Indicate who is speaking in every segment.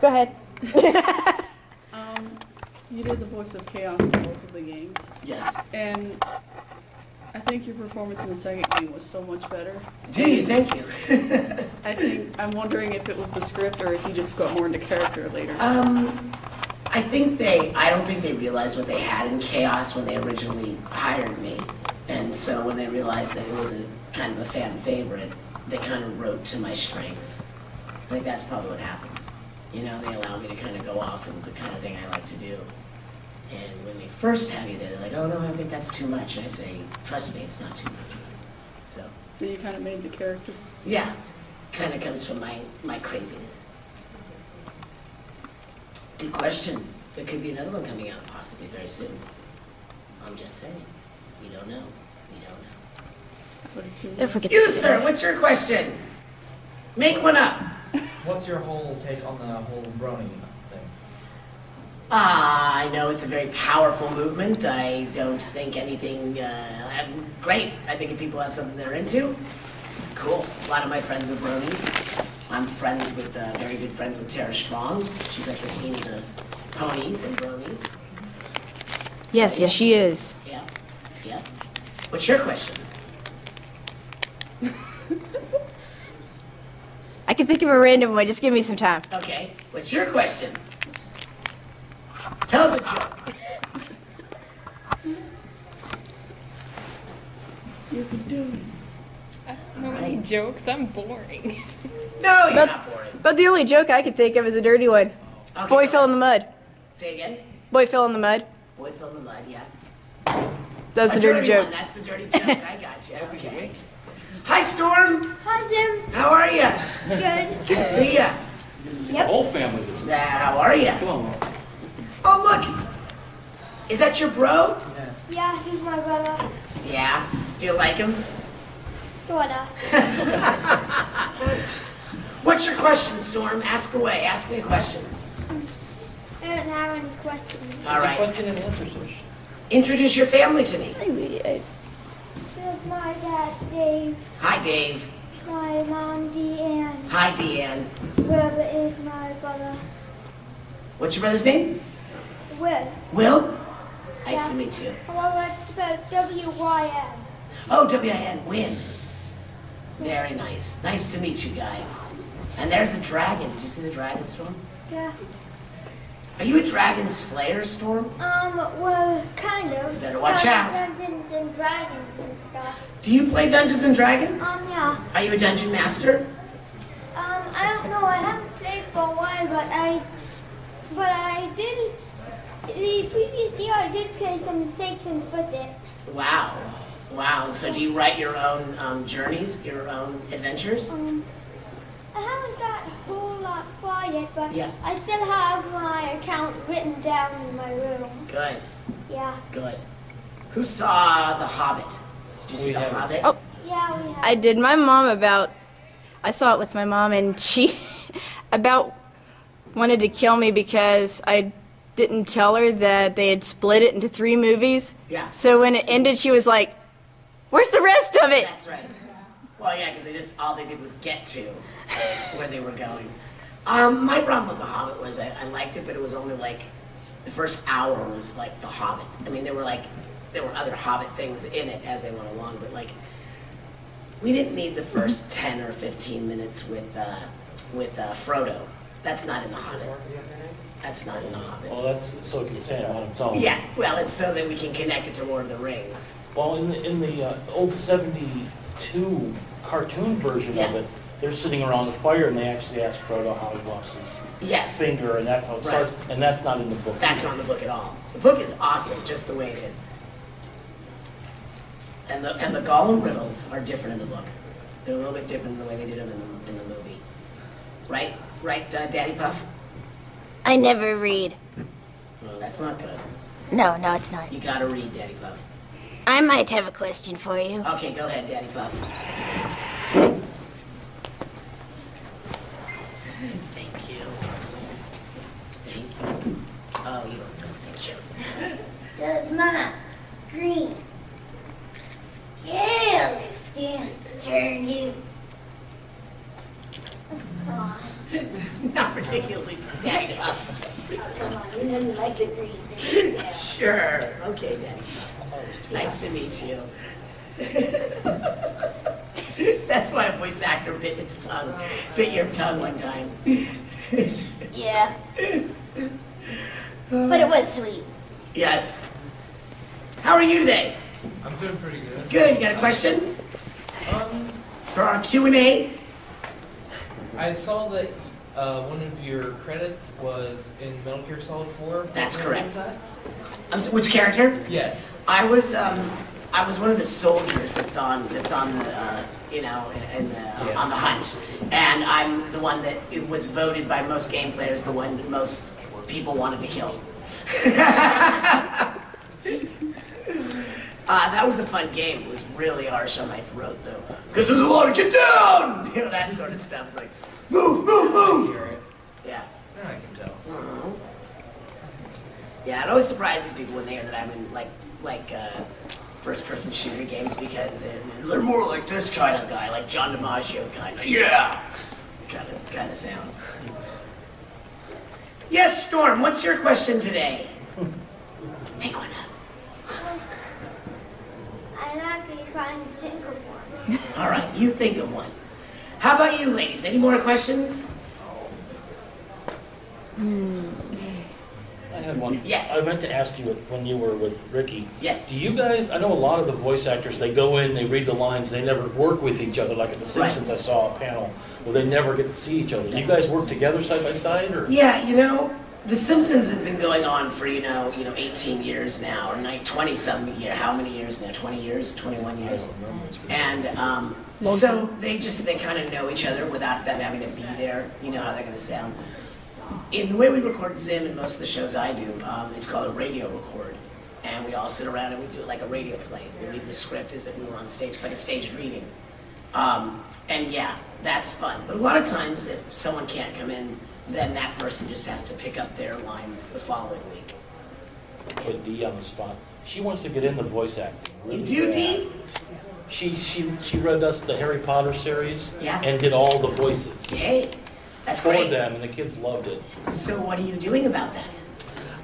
Speaker 1: Go ahead.
Speaker 2: You did the voice of Chaos in both of the games.
Speaker 3: Yes.
Speaker 2: And I think your performance in the second game was so much better.
Speaker 3: Gee, thank you.
Speaker 2: I'm wondering if it was the script or if you just got more into character later.
Speaker 3: I don't think they realized what they had in Chaos when they originally hired me. And so when they realized that it was a kind of a fan favorite, they kind of wrote to my strengths. I think that's probably what happens. You know, they allow me to kind of go off and the kind of thing I like to do. And when they first have you there, they're like, oh no, I think that's too much. And I say, trust me, it's not too much. So
Speaker 2: you kind of made the character?
Speaker 3: Yeah, kind of comes from my craziness. Good question. There could be another one coming out possibly very soon. I'm just saying. We don't know. We don't know.
Speaker 2: I would assume.
Speaker 3: You, sir, what's your question? Make one up.
Speaker 4: What's your whole take on the whole brony thing?
Speaker 3: I know it's a very powerful movement. I don't think anything, great. I think if people have something they're into, cool. A lot of my friends are bronies. I'm friends with, very good friends with Tara Strong. She's like the queen of the ponies and bronies. So,
Speaker 1: Yes, she is.
Speaker 3: Yeah, yeah. What's your question?
Speaker 1: I can think of a random one. Just give me some time.
Speaker 3: Okay, what's your question? Tell us a joke.
Speaker 2: You can do it.
Speaker 5: I don't know any jokes. I'm boring.
Speaker 3: No, you're not boring.
Speaker 1: But the only joke I could think of is a dirty one.
Speaker 3: Okay,
Speaker 1: Boy fell in the mud.
Speaker 3: Say again?
Speaker 1: Boy fell in the mud.
Speaker 3: Boy fell in the mud, yeah.
Speaker 1: That's the dirty joke.
Speaker 3: One. That's the dirty joke. I got you. Okay. Hi, Storm.
Speaker 6: Hi, Zim.
Speaker 3: How are you?
Speaker 6: Good.
Speaker 3: Good to see ya.
Speaker 6: Yep.
Speaker 7: Whole family this time.
Speaker 3: How are you?
Speaker 7: Come on.
Speaker 3: Oh, look. Is that your bro?
Speaker 6: Yeah, he's my brother.
Speaker 3: Yeah. Do you like him?
Speaker 6: Sorta.
Speaker 3: What's your question, Storm? Ask away. Ask me a question.
Speaker 6: I don't have any questions.
Speaker 3: All
Speaker 7: It's a
Speaker 3: right.
Speaker 7: question and answer session.
Speaker 3: Introduce your family to me.
Speaker 6: This is my dad, Dave.
Speaker 3: Hi, Dave.
Speaker 6: My mom, Deanne.
Speaker 3: Hi, Deanne.
Speaker 6: Will is my brother.
Speaker 3: What's your brother's name?
Speaker 6: Will.
Speaker 3: Will? Nice
Speaker 6: Yeah.
Speaker 3: to meet you.
Speaker 6: Well, it's spelled W-Y-N.
Speaker 3: Oh, W-I-N, Win. Very nice. Nice to meet you guys. And there's a dragon. Did you see the dragon, Storm?
Speaker 6: Yeah.
Speaker 3: Are you a dragon slayer, Storm?
Speaker 6: Well, kind of.
Speaker 3: Better watch out.
Speaker 6: Dungeons and Dragons and stuff.
Speaker 3: Do you play Dungeons and Dragons?
Speaker 6: Yeah.
Speaker 3: Are you a dungeon master?
Speaker 6: I don't know. I haven't played for a while, but I did. The previous year, I did play some mistakes and fix it.
Speaker 3: Wow. Wow. So do you write your own journeys, your own adventures?
Speaker 6: I haven't got a whole lot far yet, but
Speaker 3: Yeah.
Speaker 6: I still have my account written down in my room.
Speaker 3: Good.
Speaker 6: Yeah.
Speaker 3: Good. Who saw The Hobbit? Did you see
Speaker 7: We
Speaker 3: The
Speaker 7: haven't.
Speaker 3: Hobbit?
Speaker 1: Oh.
Speaker 6: Yeah, we have.
Speaker 1: I did. My mom I saw it with my mom, and she about wanted to kill me because I didn't tell her that they had split it into 3 movies.
Speaker 3: Yeah.
Speaker 1: So when it ended, she was like, "Where's the rest of it?"
Speaker 3: That's right. Well, yeah, because all they did was get to where they were going. My problem with The Hobbit was I liked it, but it was only like the first hour was like The Hobbit. I mean, there were other Hobbit things in it as they went along, but like we didn't need the first 10 or 15 minutes with Frodo. That's not in The Hobbit. That's not in The Hobbit.
Speaker 7: Well, that's so it can stand on its own.
Speaker 3: Yeah, well, it's so that we can connect it to Lord of the Rings.
Speaker 7: Well, in the old '72 cartoon version
Speaker 3: Yeah.
Speaker 7: of it, they're sitting around the fire and they actually ask Frodo how he lost his
Speaker 3: Yes.
Speaker 7: finger, and that's how it
Speaker 3: Right.
Speaker 7: starts. And that's not in the book.
Speaker 3: That's not in the book at all. The book is awesome, just the way it is. And the Gollum riddles are different in the book. They're a little bit different than the way they did them in the movie. Right? Right, Daddy Puff?
Speaker 8: I never read.
Speaker 3: Well, that's not good.
Speaker 8: No, it's not.
Speaker 3: You gotta read, Daddy Puff.
Speaker 8: I might have a question for you.
Speaker 3: Okay, go ahead, Daddy Puff. Thank you. Thank you. Oh, you don't know. Thank you.
Speaker 6: Does my green scaly skin turn you on?
Speaker 3: Not particularly Daddy Huff.
Speaker 8: Come on, you didn't like the green.
Speaker 3: Sure. Okay, Daddy. Nice to meet you. That's why a voice actor bit your tongue one time.
Speaker 8: Yeah. But it was sweet.
Speaker 3: Yes. How are you today?
Speaker 4: I'm doing pretty good.
Speaker 3: Good. You got a question for our Q&A?
Speaker 4: I saw that one of your credits was in Metal Gear Solid 4.
Speaker 3: That's correct.
Speaker 4: Is that?
Speaker 3: Which character?
Speaker 4: Yes.
Speaker 3: I was one of the soldiers that's on the on the hunt, and I'm the one that it was voted by most game players the one that most people wanted to kill. That was a fun game. It was really harsh on my throat though, because there's a lot of get down, that sort of stuff. It's like move, move, move.
Speaker 4: Hear it.
Speaker 3: Yeah.
Speaker 4: I can tell.
Speaker 3: Yeah, it always surprises people when they hear that I'm in like first-person shooter games because they're more like this kind of guy, like John DiMaggio kind of. Yeah, kind of sounds. Yes, Storm. What's your question today? Make one up.
Speaker 6: I'm actually trying to think of one.
Speaker 3: All right, you think of one. How about you, ladies? Any more questions?
Speaker 7: I had one.
Speaker 3: Yes.
Speaker 7: I meant to ask you when you were with Ricky.
Speaker 3: Yes.
Speaker 7: Do you guys, I know a lot of the voice actors, they go in, they read the lines, they never work with each other. Like at The Simpsons, I saw a panel where they never get to see each other. Do you guys work together side by side? Or?
Speaker 3: Yeah, The Simpsons have been going on for, 18 years now, or 20-something years. How many years now? 20 years? 21 years? And so they kind of know each other without them having to be there. You know how they're going to sound. In the way we record Zim and most of the shows I do, it's called a radio record. And we all sit around and we do it like a radio play. We read the script as if we were on stage. It's like a staged reading. And yeah, that's fun. But a lot of times if someone can't come in, then that person just has to pick up their lines the following week.
Speaker 7: Put Dee on the spot. She wants to get into voice acting. Really
Speaker 3: You do,
Speaker 7: bad.
Speaker 3: Dee?
Speaker 7: She read us the Harry Potter series.
Speaker 3: Yeah.
Speaker 7: And did all the voices.
Speaker 3: Yay. That's
Speaker 7: For
Speaker 3: great.
Speaker 7: them, and the kids loved it.
Speaker 3: So what are you doing about that?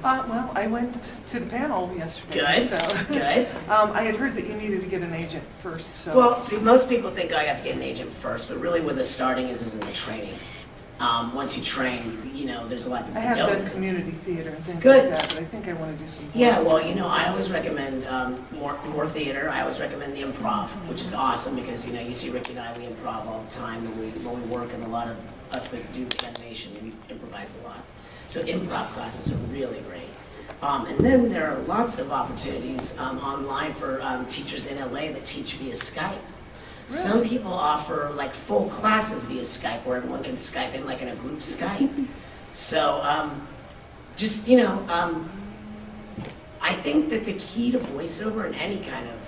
Speaker 9: Well, I went to the panel yesterday.
Speaker 3: Good,
Speaker 9: So,
Speaker 3: good.
Speaker 9: I had heard that you needed to get an agent first, so.
Speaker 3: Well, see, most people think I have to get an agent first, but really where the starting is in the training. Once you train, there's a lot of people
Speaker 9: I have
Speaker 3: don't.
Speaker 9: done community theater and things
Speaker 3: Good.
Speaker 9: like that, but I think I want to do some.
Speaker 3: Yeah, well, I always recommend more theater. I always recommend the improv, which is awesome because, you see Ricky and I, we improv all the time when we work, and a lot of us that do animation, we improvise a lot. So improv classes are really great. And then there are lots of opportunities online for teachers in LA that teach via Skype. Some people offer like full classes via Skype where everyone can Skype in like in a group Skype. So I think that the key to voiceover in any kind of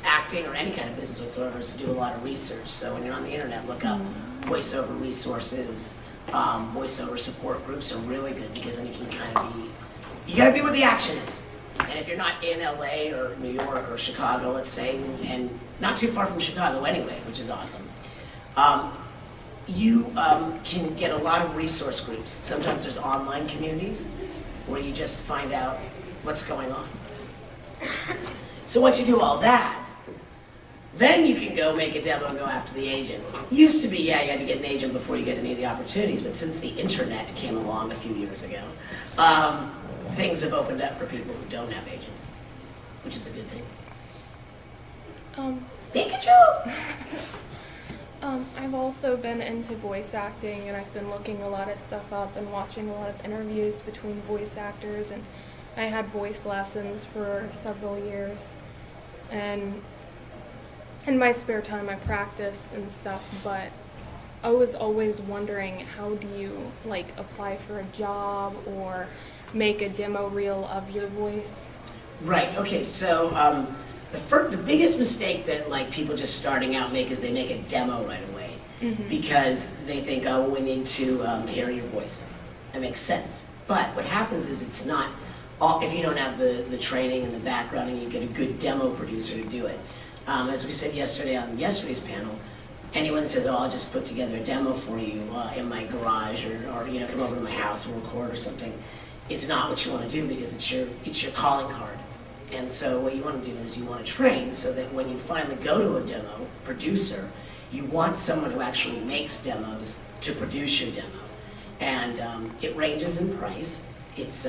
Speaker 3: acting or any kind of business whatsoever is to do a lot of research. So when you're on the internet, look up voiceover resources. Voiceover support groups are really good because then you can kind of you gotta be where the action is. And if you're not in LA or New York or Chicago, let's say, and not too far from Chicago anyway, which is awesome, you can get a lot of resource groups. Sometimes there's online communities where you just find out what's going on. So once you do all that, then you can go make a demo and go after the agent. Used to be, you had to get an agent before you get any of the opportunities, but since the internet came along a few years ago, things have opened up for people who don't have agents, which is a good thing. Pikachu!
Speaker 5: I've also been into voice acting, and I've been looking a lot of stuff up and watching a lot of interviews between voice actors, and I had voice lessons for several years. And in my spare time, I practice and stuff, but I was always wondering, how do you apply for a job or make a demo reel of your voice?
Speaker 3: Right. Okay. So the biggest mistake that people just starting out make is they make a demo right away because they think, oh, we need to hear your voice. That makes sense. But what happens is it's not if you don't have the training and the background and you get a good demo producer to do it. As we said yesterday on yesterday's panel, anyone that says, oh, I'll just put together a demo for you in my garage or you know, come over to my house and record or something, is not what you want to do because it's your calling card. And so what you want to do is you want to train so that when you finally go to a demo producer, you want someone who actually makes demos to produce your demo. And it ranges in price. It's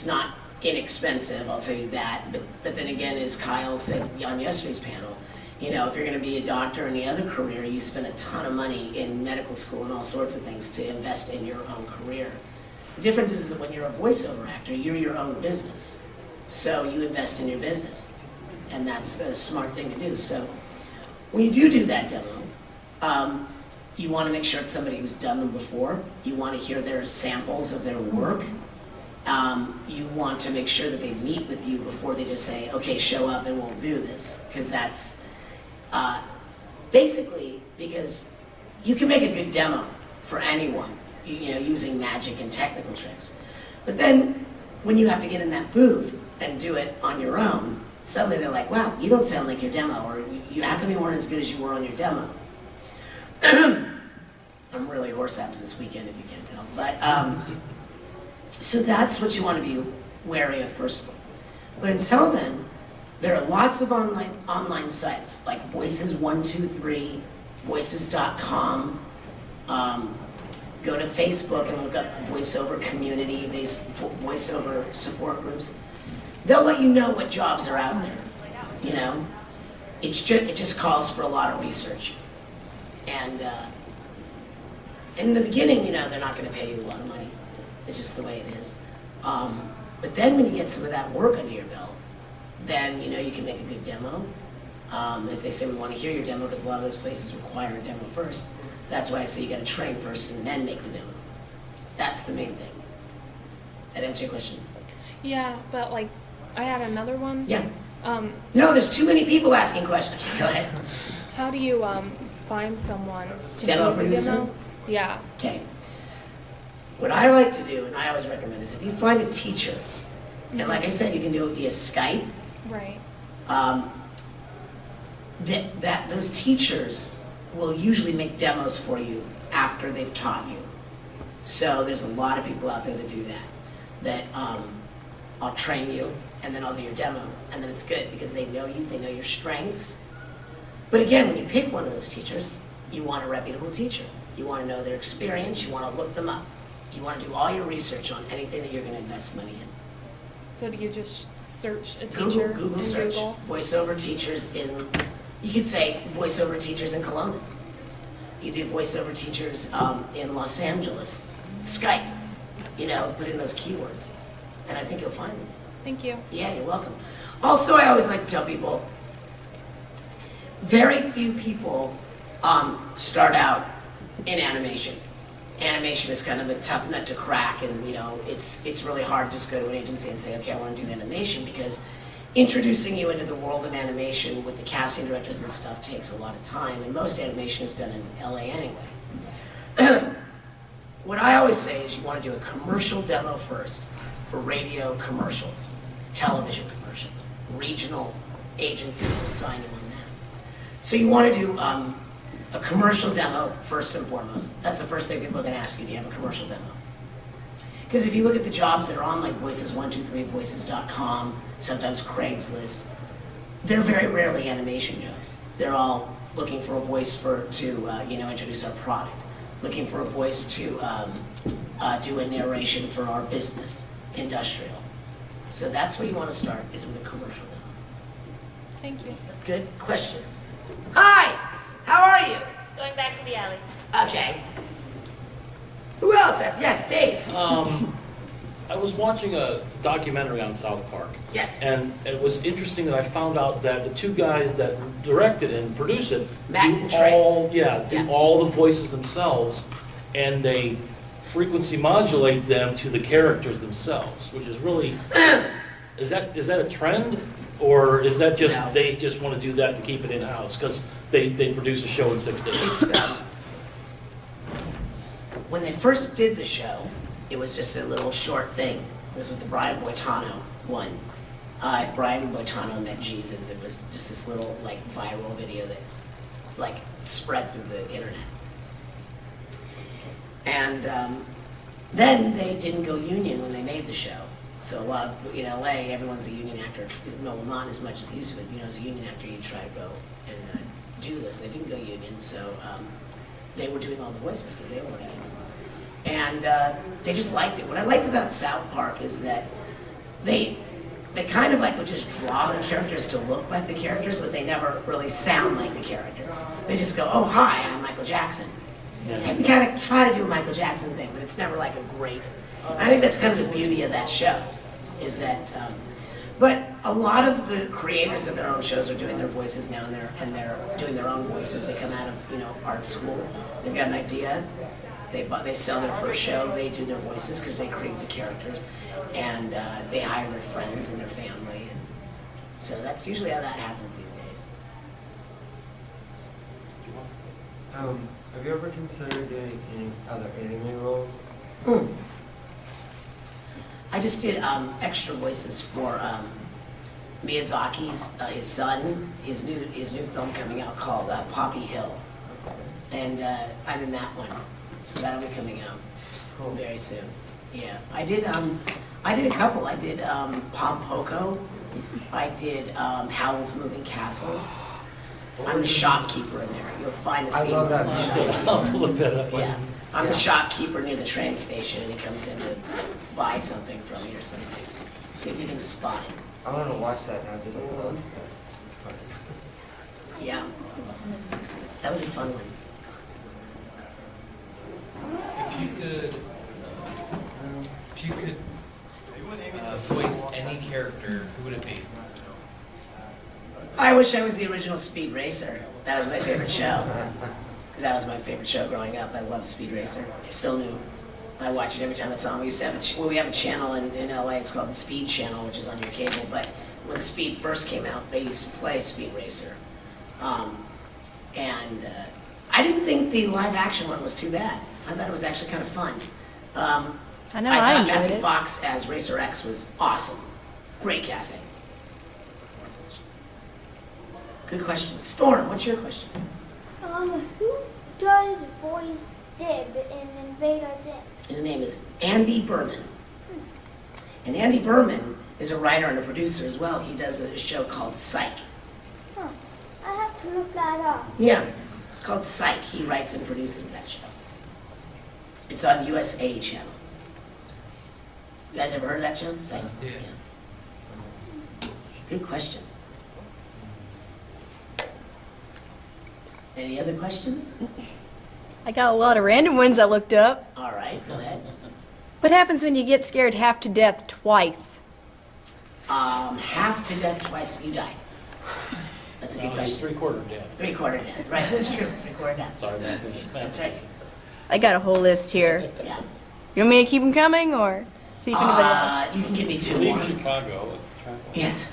Speaker 3: not inexpensive, I'll tell you that. But then again, as Kyle said on yesterday's panel, you know, if you're going to be a doctor or any other career, you spend a ton of money in medical school and all sorts of things to invest in your own career. The difference is that when you're a voiceover actor, you're your own business. So you invest in your business. And that's a smart thing to do. So when you do that demo, you want to make sure it's somebody who's done them before. You want to hear their samples of their work. You want to make sure that they meet with you before they just say, okay, show up and we'll do this. Because that's basically because you can make a good demo for anyone, you know, using magic and technical tricks. But then when you have to get in that booth and do it on your own, suddenly they're like, wow, you don't sound like your demo, or how come you weren't as good as you were on your demo? I'm really hoarse after this weekend, if you can't tell. But so that's what you want to be wary of, first of all. But until then, there are lots of online sites like Voices123, Voices.com. Go to Facebook and look up voiceover community, voiceover support groups. They'll let you know what jobs are out there. You know, it just calls for a lot of research. And in the beginning, you know, they're not going to pay you a lot of money. It's just the way it is. But then when you get some of that work under your belt, then, you know, you can make a good demo. If they say we want to hear your demo, because a lot of those places require a demo first, that's why I say you got to train first and then make the demo. That's the main thing. Does that answer your question?
Speaker 5: Yeah, but like, I had another one.
Speaker 3: Yeah. No, there's too many people asking questions. Okay, go ahead.
Speaker 5: How do you find someone to
Speaker 3: Demo
Speaker 5: do the
Speaker 3: producer?
Speaker 5: demo? Yeah.
Speaker 3: Okay. What I like to do, and I always recommend, is if you find a teacher, and like I said, you can do it via Skype.
Speaker 5: Right.
Speaker 3: Those teachers will usually make demos for you after they've taught you. So there's a lot of people out there that do that. I'll train you, and then I'll do your demo, and then it's good because they know you, they know your strengths. But again, when you pick one of those teachers, you want a reputable teacher. You want to know their experience, you want to look them up. You want to do all your research on anything that you're going to invest money in.
Speaker 5: So do you just search a teacher
Speaker 3: Google
Speaker 5: in
Speaker 3: search,
Speaker 5: Google?
Speaker 3: voiceover teachers in, you could say voiceover teachers in Columbus. You do voiceover teachers in Los Angeles, Skype, you know, put in those keywords, and I think you'll find them.
Speaker 5: Thank you.
Speaker 3: Yeah, you're welcome. Also, I always like to tell people, very few people start out in animation. Animation is kind of a tough nut to crack, and you know, it's really hard to just go to an agency and say, okay, I want to do animation, because introducing you into the world of animation with the casting directors and stuff takes a lot of time, and most animation is done in LA anyway. What I always say is you want to do a commercial demo first for radio commercials, television commercials. Regional agencies will sign you on that. So you want to do a commercial demo first and foremost. That's the first thing people are going to ask you, do you have a commercial demo? Because if you look at the jobs that are on like Voices123, Voices.com, sometimes Craigslist, they're very rarely animation jobs. They're all looking for a voice to you know, introduce our product, looking for a voice to do a narration for our business, industrial. So that's where you want to start, is with a commercial demo.
Speaker 5: Thank you.
Speaker 3: Good question. Hi, how are you?
Speaker 8: Going back to the alley.
Speaker 3: Okay. Who else has? Yes, Dave.
Speaker 7: I was watching a documentary on South Park.
Speaker 3: Yes.
Speaker 7: And it was interesting that I found out that the two guys that directed and produced it
Speaker 3: Matt and Trey.
Speaker 7: do all the voices themselves, and they frequency modulate them to the characters themselves, which is really is that a trend, or is that just
Speaker 3: No.
Speaker 7: they just want to do that to keep it in house because they produce a show in 6 days?
Speaker 3: It's, when they first did the show, it was just a little short thing. It was with the Brian Boitano one. If Brian Boitano met Jesus, it was just this little like viral video that like spread through the internet. And then they didn't go union when they made the show. So a lot of, in LA, everyone's a union actor. No, not as much as they used to, but as a union actor, you try to go and do this. They didn't go union, so they were doing all the voices because they were union. And they just liked it. What I liked about South Park is that they kind of like would just draw the characters to look like the characters, but they never really sound like the characters. They just go, oh, hi, I'm Michael Jackson. And we kind of try to do a Michael Jackson thing, but it's never like a great, I think that's kind of the beauty of that show, is that, but a lot of the creators of their own shows are doing their voices now, and they're doing their own voices. They come out of, art school, they've got an idea, they sell their first show, they do their voices because they create the characters, and they hire their friends and their family, and so that's usually how that happens these days.
Speaker 10: Have you ever considered doing any other anime roles?
Speaker 3: I just did extra voices for Miyazaki's his son, his new film coming out called Poppy Hill, and I'm in that one, so that'll be coming out very soon. Yeah, I did a couple. I did Pompoko. I did Howl's Moving Castle. I'm the shopkeeper in there. You'll find a scene.
Speaker 10: I love that.
Speaker 7: I'll have to look that up.
Speaker 3: Yeah, I'm the shopkeeper near the train station, and he comes in to buy something from me or something. See if he can spot him.
Speaker 10: I want to watch that now, just to post that.
Speaker 3: Yeah, that was a fun one.
Speaker 4: If you could voice any character, who would it be?
Speaker 3: I wish I was the original Speed Racer. That was my favorite show. Because that was my favorite show growing up. I loved Speed Racer. Still do. I watch it every time it's on. We used to have we have a channel in LA. It's called the Speed Channel, which is on your cable. But when Speed first came out, they used to play Speed Racer. And I didn't think the live action one was too bad. I thought it was actually kind of fun.
Speaker 1: I know,
Speaker 3: I
Speaker 1: I
Speaker 3: thought
Speaker 1: enjoyed
Speaker 3: Matthew
Speaker 1: it.
Speaker 3: Fox as Racer X was awesome. Great casting. Good question. Storm, what's your question?
Speaker 6: Who does voice Dib in Invader Zim?
Speaker 3: His name is Andy Berman. And Andy Berman is a writer and a producer as well. He does a show called Psych.
Speaker 6: Huh. I have to look that up.
Speaker 3: Yeah, it's called Psych. He writes and produces that show. It's on USA Channel. You guys ever heard of that show? Psych? Yeah. Good question. Any other questions?
Speaker 1: I got a lot of random ones I looked up.
Speaker 3: All right, go ahead.
Speaker 1: What happens when you get scared half to death twice?
Speaker 3: Half to death twice, you die. That's a good
Speaker 7: He's
Speaker 3: question.
Speaker 7: 3/4 dead.
Speaker 3: 3/4 death. Right, that's true. 3/4 death.
Speaker 7: Sorry about
Speaker 3: That's
Speaker 7: that.
Speaker 3: right.
Speaker 1: I got a whole list here.
Speaker 3: Yeah.
Speaker 1: You want me to keep them coming or see if anybody else?
Speaker 3: You can give me two
Speaker 7: Leave
Speaker 3: more.
Speaker 7: Chicago.
Speaker 3: Yes.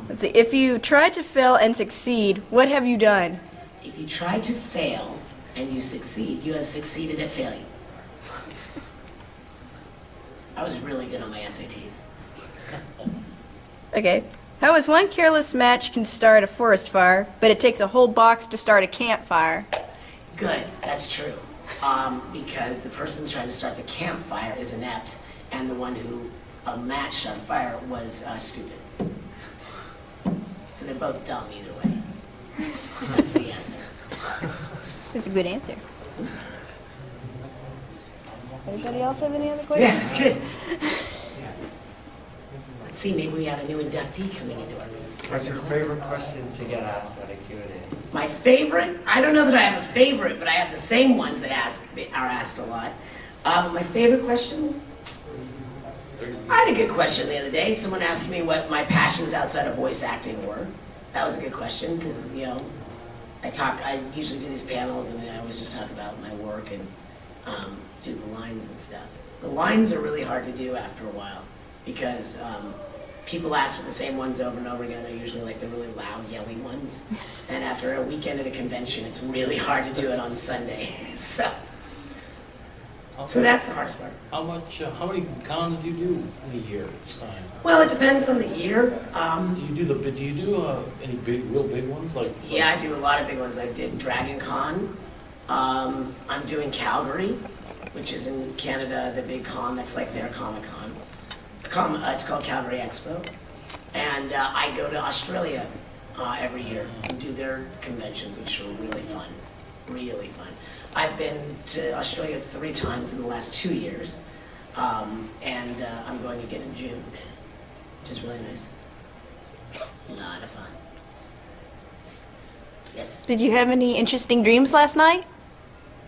Speaker 1: Let's see. If you try to fail and succeed, what have you done?
Speaker 3: If you try to fail and you succeed, you have succeeded at failure. I was really good on my SATs.
Speaker 1: Okay. How is one careless match can start a forest fire, but it takes a whole box to start a campfire?
Speaker 3: Good, that's true. Because the person trying to start the campfire is inept, and the one who matched on fire was stupid. So they're both dumb either way. That's the answer.
Speaker 1: That's a good answer. Anybody else have any other
Speaker 3: Yeah,
Speaker 1: questions?
Speaker 3: it's good. Let's see, maybe we have a new inductee coming into our room.
Speaker 10: What's your favorite question to get asked at a Q&A?
Speaker 3: My favorite? I don't know that I have a favorite, but I have the same ones that are asked a lot. My favorite question? I had a good question the other day. Someone asked me what my passions outside of voice acting were. That was a good question because, I usually do these panels and I always just talk about my work and do the lines and stuff. The lines are really hard to do after a while because people ask for the same ones over and over again. They're usually like the really loud, yelly ones. And after a weekend at a convention, it's really hard to do it on Sunday. So So that's the hardest part.
Speaker 7: How many cons do you do in a year?
Speaker 3: Well, it depends on the year.
Speaker 7: Do you do any real big ones like?
Speaker 3: Yeah, I do a lot of big ones. I did Dragon Con. I'm doing Calgary, which is in Canada, the big con that's like their Comic-Con. It's called Calgary Expo. And I go to Australia every year and do their conventions, which are really fun. Really fun. I've been to Australia 3 times in the last 2 years. And I'm going again in June, which is really nice. A lot of fun. Yes.
Speaker 1: Did you have any interesting dreams last night?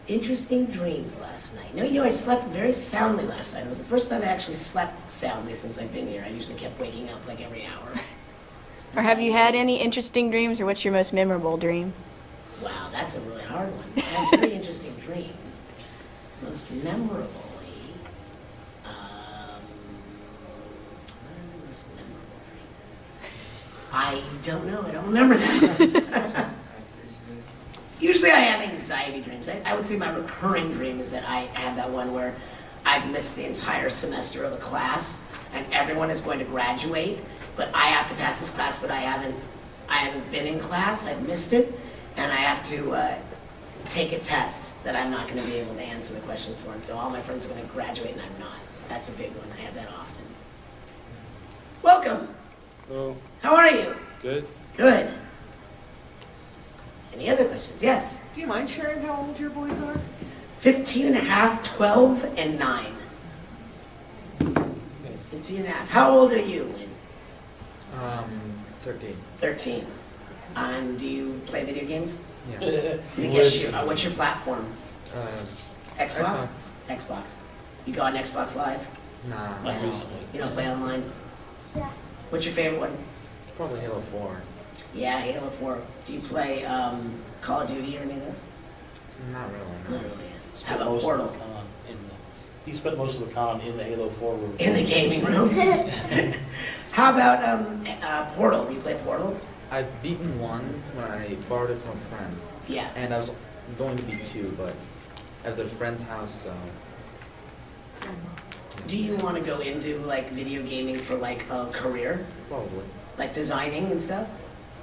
Speaker 3: Interesting dreams last night. No, I slept very soundly last night. It was the first time I actually slept soundly since I've been here. I usually kept waking up like every hour.
Speaker 1: Or have you had any interesting dreams, or what's your most memorable dream?
Speaker 3: Wow, that's a really hard one. I have very interesting dreams. Most memorably, what are the most memorable dreams? I don't know. I don't remember them. Usually I have anxiety dreams. I would say my recurring dream is that I have that one where I've missed the entire semester of a class and everyone is going to graduate, but I have to pass this class, but I haven't been in class, I've missed it, and I have to take a test that I'm not going to be able to answer the questions for, and so all my friends are going to graduate and I'm not. That's a big one. I have that often. Welcome.
Speaker 7: Hello.
Speaker 3: How are you?
Speaker 7: Good.
Speaker 3: Good. Any other questions? Yes.
Speaker 9: Do you mind sharing how old your boys are?
Speaker 3: 15 and a half, 12, and 9. 15 and a half. How old are you, Lynn?
Speaker 10: 13.
Speaker 3: 13. And do you play video games?
Speaker 10: Yeah.
Speaker 3: Let me guess you. What's your platform? Xbox?
Speaker 10: Xbox.
Speaker 3: Xbox. You go on Xbox Live?
Speaker 10: Nah,
Speaker 7: Not
Speaker 3: No.
Speaker 7: recently.
Speaker 3: You don't play online?
Speaker 6: Yeah.
Speaker 3: What's your favorite one?
Speaker 10: probably Halo 4.
Speaker 3: Yeah, Halo 4. Do you play Call of Duty or any of those?
Speaker 10: Not really,
Speaker 3: Not
Speaker 10: no.
Speaker 3: really.
Speaker 7: Spent
Speaker 3: How about
Speaker 7: most of
Speaker 3: Portal?
Speaker 7: the con he spent most of the con in the Halo 4 room.
Speaker 3: In the gaming room? How about Portal? Do you play Portal?
Speaker 11: I've beaten one when I borrowed it from a friend,
Speaker 3: Yeah.
Speaker 11: and I was going to beat two, but I was at a friend's house, so
Speaker 3: Do you want to go into like video gaming for like a career?
Speaker 11: probably.
Speaker 3: Like designing and stuff?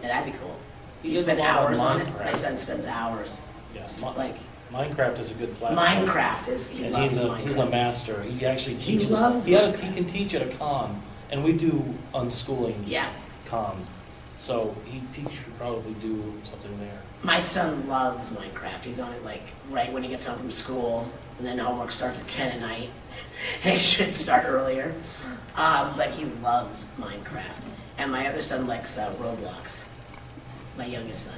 Speaker 3: Yeah, that'd be cool.
Speaker 7: He
Speaker 3: You
Speaker 7: does a
Speaker 3: spend
Speaker 7: lot on
Speaker 3: hours on it?
Speaker 7: Minecraft.
Speaker 3: My son spends hours.
Speaker 7: Yeah,
Speaker 3: Just like
Speaker 7: Minecraft is a good platform.
Speaker 3: Minecraft is, he
Speaker 7: And
Speaker 3: loves
Speaker 7: he's a
Speaker 3: Minecraft.
Speaker 7: master. He actually
Speaker 3: He
Speaker 7: teaches.
Speaker 3: loves
Speaker 7: He
Speaker 3: Minecraft.
Speaker 7: can teach at a con, and we do unschooling
Speaker 3: Yeah.
Speaker 7: cons. So he should probably do something there.
Speaker 3: My son loves Minecraft. He's on it like right when he gets home from school, and then homework starts at 10 at night. It should start earlier. But he loves Minecraft. And my other son likes Roblox. My youngest son.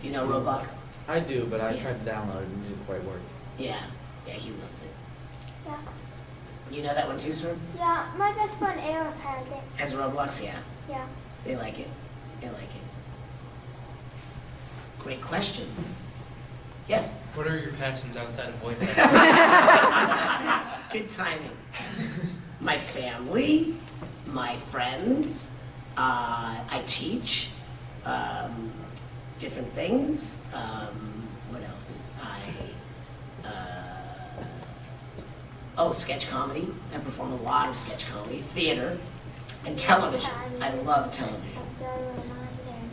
Speaker 3: Do you know Roblox?
Speaker 11: I do, but I
Speaker 3: Yeah.
Speaker 11: tried to download it and it didn't quite work.
Speaker 3: Yeah. Yeah, he loves it.
Speaker 6: Yeah.
Speaker 3: You know that one too, sir?
Speaker 6: Yeah, my best friend Eric has it.
Speaker 3: Has Roblox? Yeah.
Speaker 6: Yeah.
Speaker 3: They like it. They like it. Great questions. Yes?
Speaker 4: What are your passions outside of voice acting?
Speaker 3: Good timing. My family, my friends, I teach different things. What else? Sketch comedy. I perform a lot of sketch comedy, theater, and television. I love television.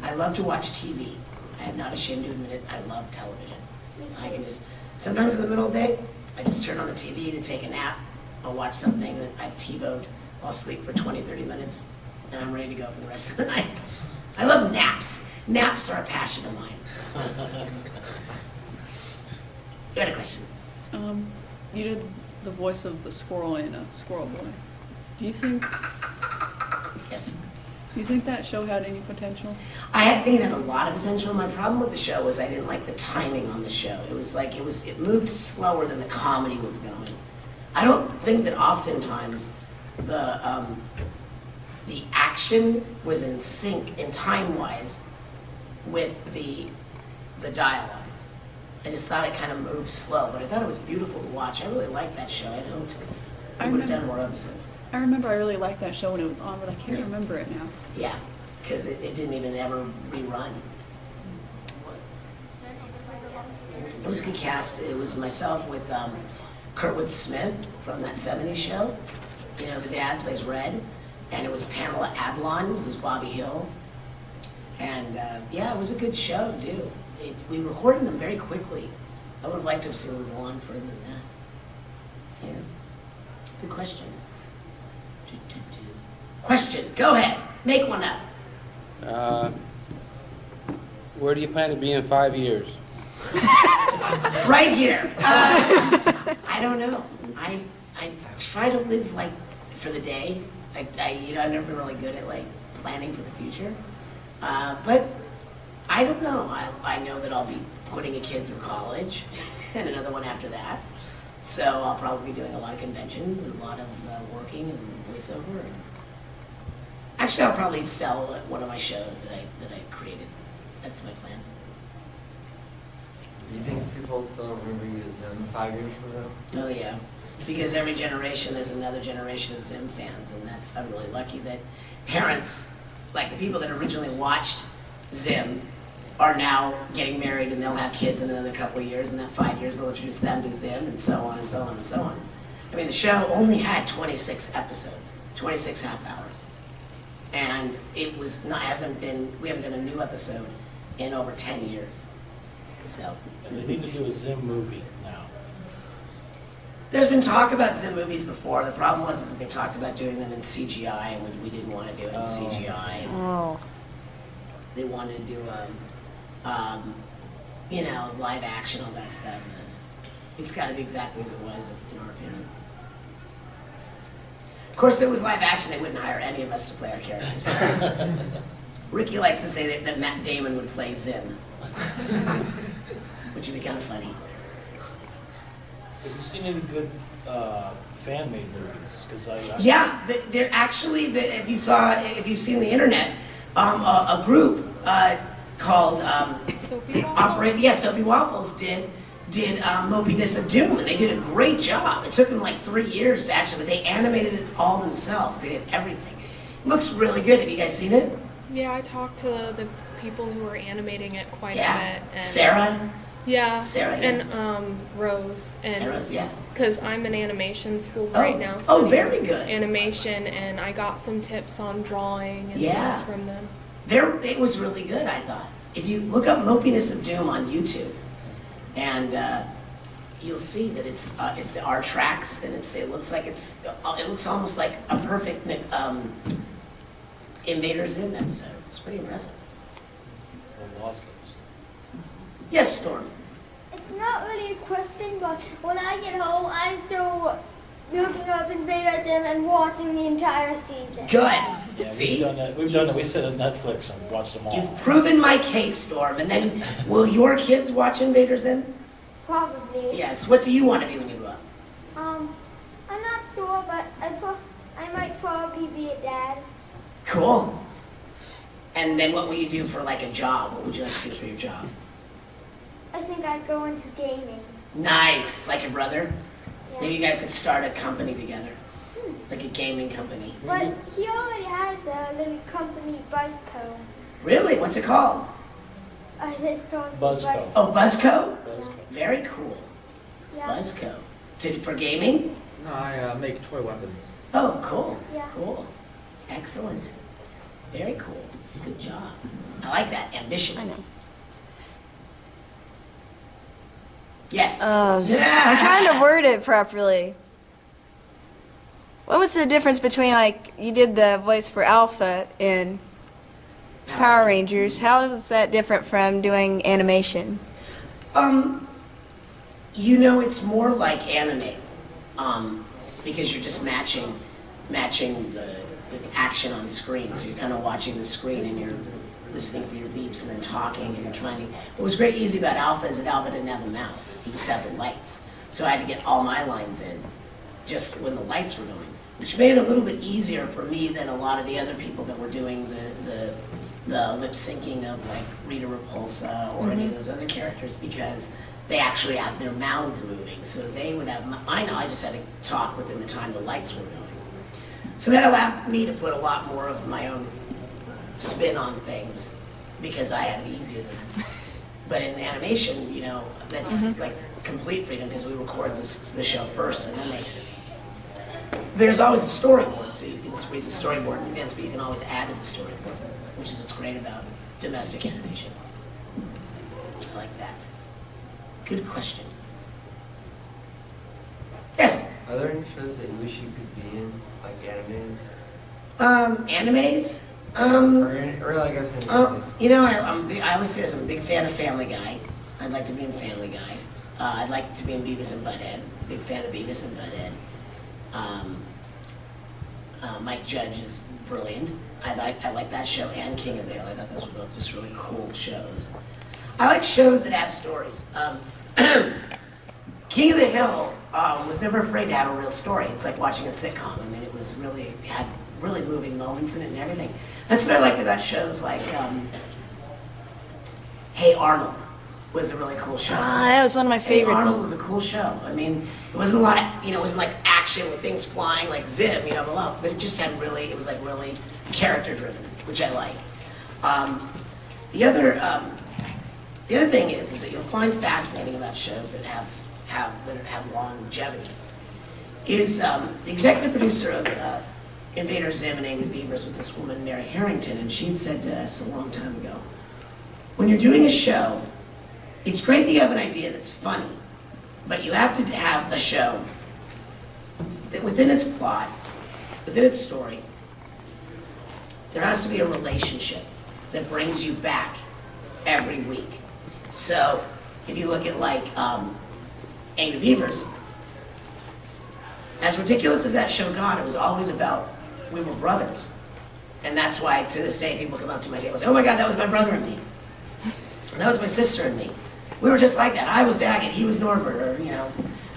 Speaker 3: I love to watch TV. I am not ashamed to admit it. I love television. I can just, sometimes in the middle of the day, I just turn on the TV to take a nap. I'll watch something that I've TiVoed. I'll sleep for 20, 30 minutes, and I'm ready to go for the rest of the night. I love naps. Naps are a passion of mine. You had a question?
Speaker 2: You did the voice of the squirrel in Squirrel Boy. Do you think
Speaker 3: Yes.
Speaker 2: that show had any potential?
Speaker 3: I think it had a lot of potential. My problem with the show was I didn't like the timing on the show. It was like it moved slower than the comedy was going. I don't think that oftentimes the action was in sync in time-wise with the dialogue. I just thought it kind of moved slow, but I thought it was beautiful to watch. I really liked that show. I hoped we would have done more episodes.
Speaker 2: I remember I really liked that show when it was on, but I can't
Speaker 3: Yeah.
Speaker 2: remember it now.
Speaker 3: Yeah, because it didn't even ever rerun. It was a good cast. It was myself with Kurtwood Smith from that 70s show. You know, the dad plays Red. And it was Pamela Adlon, who's Bobby Hill. And yeah, it was a good show to do. We recorded them very quickly. I would have liked to have seen them go on further than that. Yeah. Good question. Question, go ahead. Make one up.
Speaker 12: Where do you plan to be in 5 years?
Speaker 3: Right here. I don't know. I try to live like for the day. You know, I've never been really good at like planning for the future. But I don't know. I know that I'll be putting a kid through college and another one after that. So I'll probably be doing a lot of conventions and a lot of working and voiceover. Actually, I'll probably sell one of my shows that I created. That's my plan.
Speaker 10: Do you think people still remember you as Zim 5 years from now?
Speaker 3: Oh yeah, because every generation there's another generation of Zim fans, and I'm really lucky that parents, like the people that originally watched Zim, are now getting married and they'll have kids in another couple of years, and that 5 years they'll introduce them to Zim, and so on and so on and so on. I mean, the show only had 26 episodes, 26 half hours, and it was not we haven't done a new episode in over 10 years. So.
Speaker 7: And they need to do a Zim movie now.
Speaker 3: There's been talk about Zim movies before. The problem was that they talked about doing them in CGI, and we didn't want to do it in CGI.
Speaker 1: Oh.
Speaker 3: They wanted to do you know, live action, all that stuff. And it's got to be exactly as it was, in our opinion. Of course, if it was live action, they wouldn't hire any of us to play our characters. Ricky likes to say that Matt Damon would play Zim, which would be kind of funny.
Speaker 7: Have you seen any good fan-made movies?
Speaker 3: Yeah, they're actually, if you've seen the internet, a group called
Speaker 5: Soapy Waffles?
Speaker 3: Soapy Waffles did Mopiness of Doom, and they did a great job. It took them like 3 years to actually, but they animated it all themselves. They did everything. It looks really good. Have you guys seen it?
Speaker 5: Yeah, I talked to the people who were animating it quite a bit. And
Speaker 3: Sarah?
Speaker 5: Yeah.
Speaker 3: Sarah, yeah.
Speaker 5: And Rose.
Speaker 3: And Rose, yeah.
Speaker 5: Because I'm in animation school right now.
Speaker 3: Oh, very good.
Speaker 5: Animation, and I got some tips on drawing and things from them.
Speaker 3: It was really good, I thought. If you look up Mopiness of Doom on YouTube, and you'll see that it's the art tracks, and it looks almost like a perfect Invader Zim episode. It's pretty impressive. Yes, Storm.
Speaker 6: It's not really a question, but when I get home, I'm still looking up Invader Zim and watching the entire season.
Speaker 3: Good.
Speaker 7: Yeah,
Speaker 3: See?
Speaker 7: we've done that. We sit on Netflix and watch them all.
Speaker 3: You've proven my case, Storm. And then, will your kids watch Invader Zim?
Speaker 6: Probably.
Speaker 3: Yes. What do you want to be when you grow up?
Speaker 6: I'm not sure, but I might probably be a dad.
Speaker 3: Cool. And then what will you do for like a job? What would you like to do for your job?
Speaker 6: I think I'd go into gaming.
Speaker 3: Nice. Like your brother?
Speaker 6: Yeah.
Speaker 3: Maybe you guys could start a company together. Like a gaming company.
Speaker 6: But he already has a little company, Buzzco.
Speaker 3: Really? What's it called?
Speaker 6: It's called
Speaker 7: Buzzco.
Speaker 3: Oh, Buzzco?
Speaker 6: Yeah.
Speaker 3: Very cool.
Speaker 6: Yeah.
Speaker 3: Buzzco. For gaming?
Speaker 11: No, I make toy weapons.
Speaker 3: Oh, cool.
Speaker 6: Yeah.
Speaker 3: Cool. Excellent. Very cool. Good job. I like that. Ambition.
Speaker 1: I know.
Speaker 3: Yes.
Speaker 1: I'm trying to word it properly. What was the difference between, like, you did the voice for Alpha in Power Rangers? How is that different from doing animation?
Speaker 3: You know, it's more like anime, because you're just matching the action on screen. So you're kind of watching the screen and you're listening for your beeps and then talking and you're trying to. What was great easy about Alpha is that Alpha didn't have a mouth. He just had the lights. So I had to get all my lines in just when the lights were going, which made it a little bit easier for me than a lot of the other people that were doing the lip syncing of like Rita Repulsa or any of those other characters, because they actually have their mouths moving. So they would have, I just had to talk within the time the lights were going. So that allowed me to put a lot more of my own spin on things because I had it easier than that. But in animation, you know, that's like complete freedom because we record the show first and then they edit it. There's always a storyboard, so you can read the storyboard in advance, but you can always add to the storyboard, which is what's great about domestic animation. I like that. Good question. Yes?
Speaker 10: Are there any shows that you wish you could be in, like animes?
Speaker 3: Animes?
Speaker 10: Or I guess animes.
Speaker 3: You know, I always say this, I'm a big fan of Family Guy. I'd like to be in Family Guy. I'd like to be in Beavis and Butthead. Big fan of Beavis and Butthead. Mike Judge is brilliant. I like that show and King of the Hill. I thought those were both just really cool shows. I like shows that have stories. King of the Hill was never afraid to have a real story. It's like watching a sitcom. I mean, it had really moving moments in it and everything. That's what I liked about shows like Hey Arnold was a really cool show.
Speaker 1: That was one of my favorites.
Speaker 3: Hey Arnold was a cool show. I mean, it wasn't a lot of, it wasn't like action with things flying like Zim, but it just had it was like really character driven, which I like. The other thing is that you'll find fascinating about shows that have longevity is the executive producer of Invader Zim and Angry Beavers was this woman, Mary Harrington, and she had said to us a long time ago, when you're doing a show, it's great that you have an idea that's funny, but you have to have a show that within its plot, within its story, there has to be a relationship that brings you back every week. So if you look at like Angry Beavers, as ridiculous as that show got, it was always about we were brothers. And that's why to this day people come up to my table and say, oh my God, that was my brother and me. That was my sister and me. We were just like that. I was Daggett, he was Norbert, or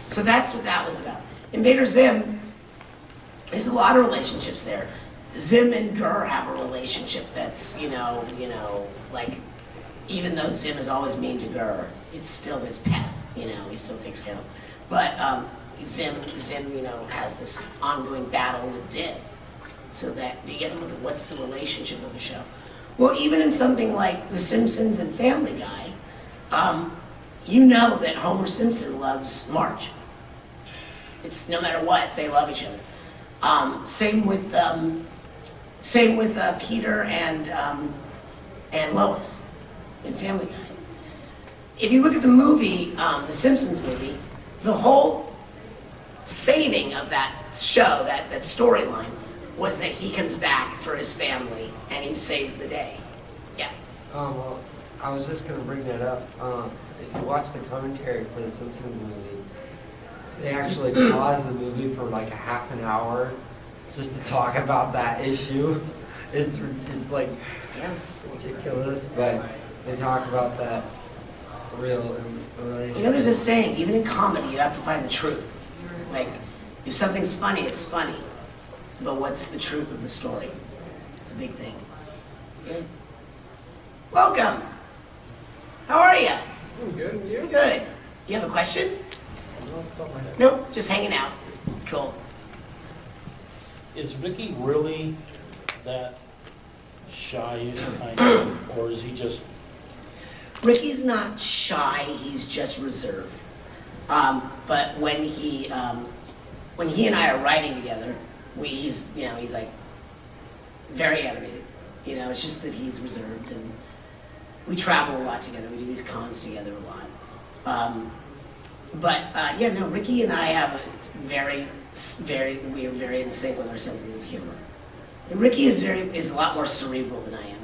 Speaker 3: So that's what that was about. Invader Zim, there's a lot of relationships there. Zim and Gur have a relationship that's, like, even though Zim is always mean to Gur, it's still his pet, he still takes care of him. But Zim, has this ongoing battle with Dib. So that you have to look at what's the relationship of the show. Well, even in something like The Simpsons and Family Guy, you know that Homer Simpson loves Marge. It's no matter what, they love each other. Same with Peter and Lois in Family Guy. If you look at the movie, the Simpsons movie, the whole saving of that show, that storyline, was that he comes back for his family and he saves the day. Yeah.
Speaker 10: Well, I was just going to bring that up. If you watch the commentary for the Simpsons movie, they actually pause the movie for like a half an hour just to talk about that issue. It's like ridiculous, but they talk about that real relationship.
Speaker 3: There's a saying, even in comedy, you have to find the truth. Like, if something's funny, it's funny. But what's the truth of the story? It's a big thing. Good. Welcome. How are you?
Speaker 4: I'm good, and you?
Speaker 3: Good. You have a question?
Speaker 4: No, off the top of my head.
Speaker 3: Nope, just hanging out. Cool.
Speaker 7: Is Ricky really that shy, kind of, or is he just...
Speaker 3: Ricky's not shy, he's just reserved. But when he and I are writing together, he's like very animated. It's just that he's reserved, and we travel a lot together. We do these cons together a lot. Ricky and I have we are very in sync with our sense of humor. And Ricky is a lot more cerebral than I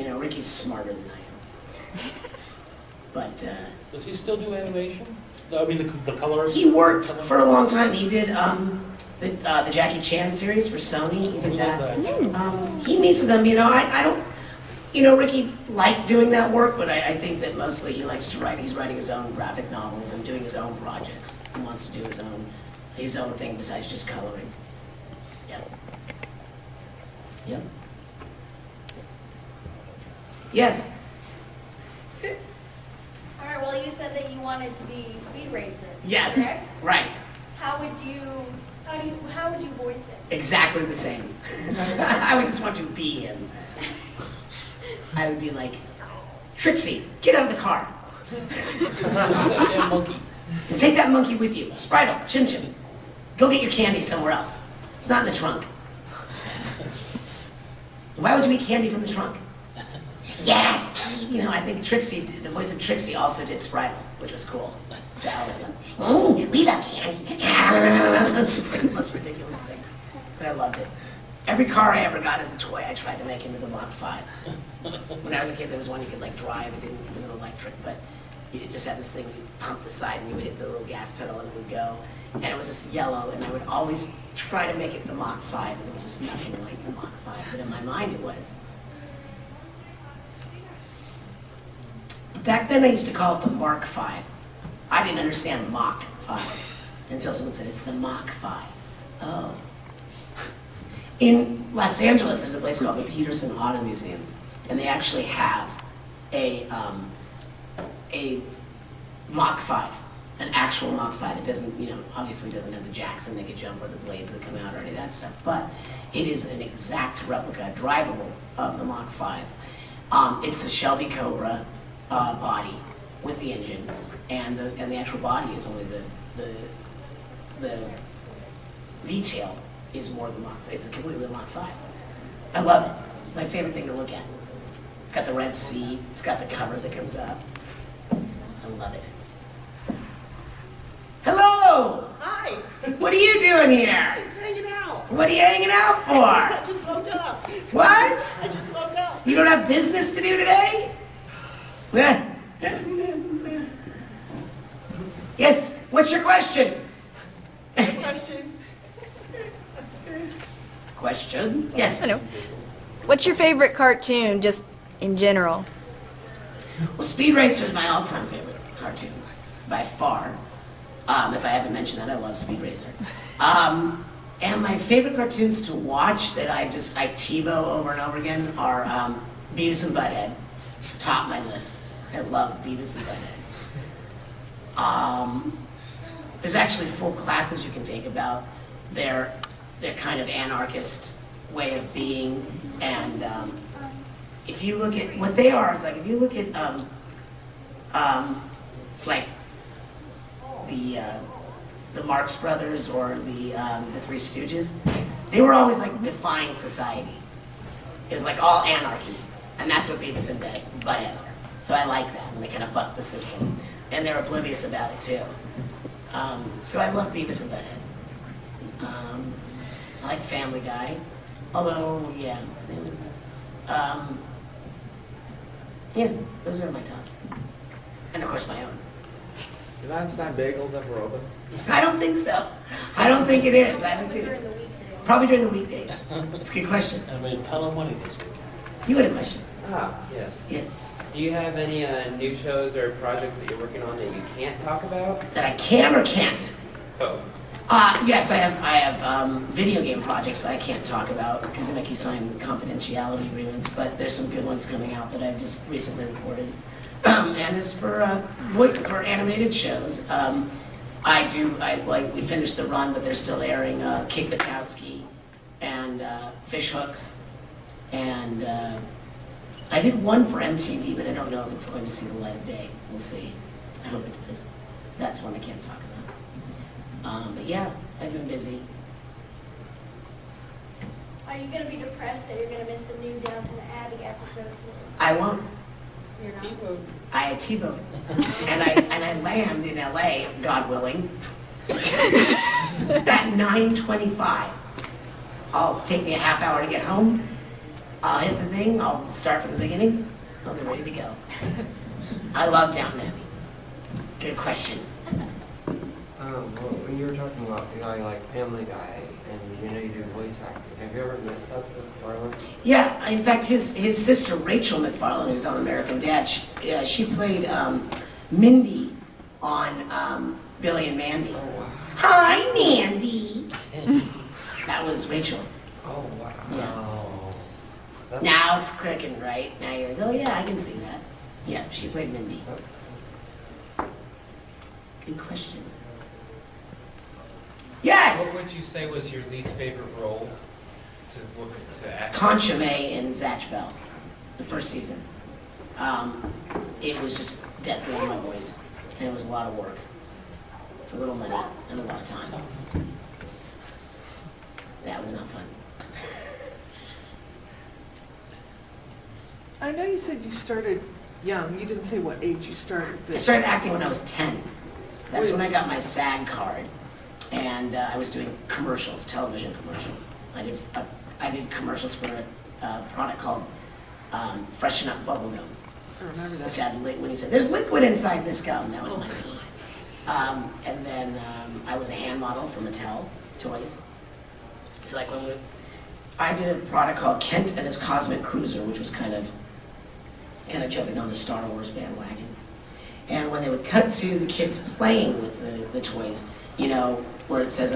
Speaker 3: am. Ricky's smarter than I am. But
Speaker 7: Does he still do animation? I mean, the color?
Speaker 3: He worked for a long time. He did the Jackie Chan series for Sony. He did that. He meets with them. I don't. Ricky liked doing that work, but I think that mostly he likes to write. He's writing his own graphic novels and doing his own projects. He wants to do his own thing besides just coloring. Yeah. Yep. Yes.
Speaker 13: All right, well, you said that you wanted to be Speed Racer.
Speaker 3: Yes.
Speaker 13: Correct?
Speaker 3: Right.
Speaker 13: How would you voice it?
Speaker 3: Exactly the same. I would just want to be him. I would be like, Trixie, get out of the car.
Speaker 7: Who's that damn monkey?
Speaker 3: And take that monkey with you. Spritle, Chim Chim. Go get your candy somewhere else. It's not in the trunk. Why would you eat candy from the trunk? Yes! You know, I think Trixie, the voice of Trixie also did Spritle, which was cool. That was like, oh, we love candy. It was just like the most ridiculous thing. But I loved it. Every car I ever got as a toy, I tried to make into the Mach 5. When I was a kid, there was one you could like drive. It wasn't electric, but it just had this thing, you pump the side and you would hit the little gas pedal and it would go. And it was just yellow, and I would always try to make it the Mach 5, and it was just nothing like the Mach 5, but in my mind it was. Back then I used to call it the Mark 5. I didn't understand Mach 5 until someone said it's the Mach 5. Oh. In Los Angeles, there's a place called the Peterson Auto Museum, and they actually have a Mach 5, an actual Mach 5. It doesn't, you know, obviously doesn't have the jacks that make it jump or the blades that come out or any of that stuff, but it is an exact replica, drivable, of the Mach 5. It's the Shelby Cobra body with the engine, and the actual body is only the detail is more than Mach 5. It's completely Mach 5. I love it. It's my favorite thing to look at. It's got the red seat. It's got the cover that comes up. I love it. Hello!
Speaker 9: Hi.
Speaker 3: What are you doing here?
Speaker 9: Hanging out.
Speaker 3: What are you hanging out for?
Speaker 9: I just woke up.
Speaker 3: What?
Speaker 9: I just woke up.
Speaker 3: You don't have business to do today? Yes, what's your question?
Speaker 9: Question.
Speaker 3: Question? Yes.
Speaker 1: I know. What's your favorite cartoon, just in general?
Speaker 3: Well, Speed Racer is my all-time favorite cartoon, by far. If I haven't mentioned that, I love Speed Racer. And my favorite cartoons to watch that I TiVo over and over again are Beavis and Butthead. Top my list. I love Beavis and Butthead. There's actually full classes you can take about their kind of anarchist way of being, and if you look at what they are, it's like if you look at like the Marx Brothers or the Three Stooges, they were always like defying society. It was like all anarchy, and that's what Beavis and Butthead are. So I like that when they kind of buck the system, and they're oblivious about it too. So I love Beavis and Butthead. I like Family Guy, although yeah, yeah, those are my tops, and of course my own.
Speaker 11: Is Einstein Bagels ever open?
Speaker 3: I don't think so. I don't think it is. I haven't seen it. Probably during the weekdays. It's a good question.
Speaker 7: I made a ton of money this week.
Speaker 3: You had a question.
Speaker 11: Yes.
Speaker 3: Yes.
Speaker 11: Do you have any new shows or projects that you're working on that you can't talk about?
Speaker 3: That I can or can't?
Speaker 11: Both.
Speaker 3: Yes, I have video game projects I can't talk about because they make you sign confidentiality agreements, but there's some good ones coming out that I've just recently recorded. And as for animated shows, we finished the run, but they're still airing Kick Buttowski and Fish Hooks, and I did one for MTV, but I don't know if it's going to see the light of day. We'll see. I hope it does. That's one I can't talk about. But yeah, I've been busy.
Speaker 13: Are you going to be depressed that you're going to miss the new Downton Abbey episodes?
Speaker 3: I won't.
Speaker 13: You're not?
Speaker 3: I TiVo, and I land in LA, God willing, at 9:25. I'll take me a half hour to get home. I'll hit the thing. I'll start from the beginning. I'll be ready to go. I love Downton Abbey. Good question.
Speaker 10: Well, when you were talking about like Family Guy, and you do voice acting, have you ever met Seth MacFarlane?
Speaker 3: Yeah, in fact, his sister Rachel MacFarlane, who's on American Dad, she played Mindy on Billy and Mandy.
Speaker 10: Oh wow.
Speaker 3: Hi, Mandy. That was Rachel.
Speaker 10: Oh wow.
Speaker 3: Yeah. Now it's clicking, right? Now you're like, oh yeah, I can see that. Yeah, she played Mindy.
Speaker 10: That's cool.
Speaker 3: Good question. Yes!
Speaker 4: What would you say was your least favorite role to act?
Speaker 3: Concha May in Zatch Bell, the first season. It was just deadly in my voice, and it was a lot of work for little money and a lot of time. That was not fun.
Speaker 9: I know you said you started young. You didn't say what age you started.
Speaker 3: I started acting when I was 10. That's when I got my SAG card, and I was doing commercials, television commercials. I did commercials for a product called Freshen Up Bubble Gum.
Speaker 9: I remember that.
Speaker 3: Which had when he said, "There's liquid inside this gum," that was my thing. And then I was a hand model for Mattel Toys. So like I did a product called Kent and His Cosmic Cruiser, which was kind of jumping on the Star Wars bandwagon. And when they would cut to the kids playing with the toys, you know, where it says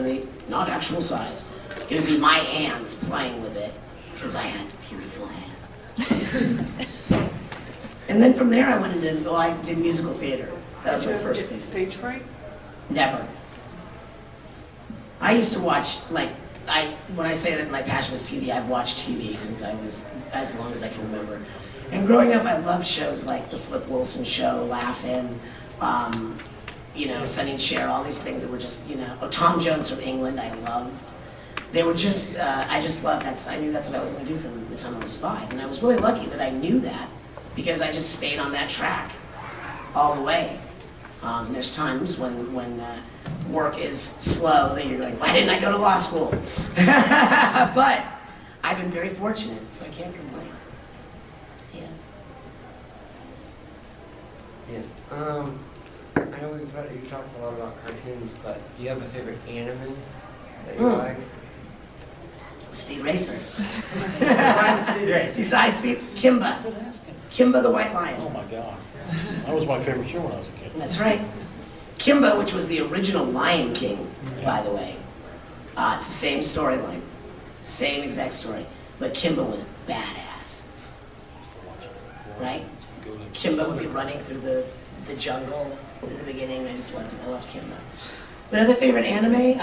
Speaker 3: not actual size, it would be my hands playing with it because I had beautiful hands. And then from there I went into, I did musical theater. That was my first business.
Speaker 9: Stage fright?
Speaker 3: Never. I used to watch, like, when I say that my passion was TV, I've watched TV since I was, as long as I can remember. And growing up, I loved shows like The Flip Wilson Show, Laugh-In, you know, Sonny and Cher, all these things that were just, you know, Tom Jones from England, I loved. They were just, I just loved that. I knew that's what I was going to do from the time I was 5. And I was really lucky that I knew that because I just stayed on that track all the way. There's times when work is slow that you're like, why didn't I go to law school? But I've been very fortunate, so I can't complain. Yeah.
Speaker 10: Yes. I know you talked a lot about cartoons, but do you have a favorite anime that you like?
Speaker 3: Speed Racer.
Speaker 10: Besides Speed Racer.
Speaker 3: Besides Kimba. Kimba the White Lion.
Speaker 7: Oh my God. That was my favorite show when I was a kid.
Speaker 3: That's right. Kimba, which was the original Lion King, by the way. It's the same storyline. Same exact story. But Kimba was badass. Right? Kimba would be running through the jungle in the beginning. I just loved it. I loved Kimba. But other favorite anime?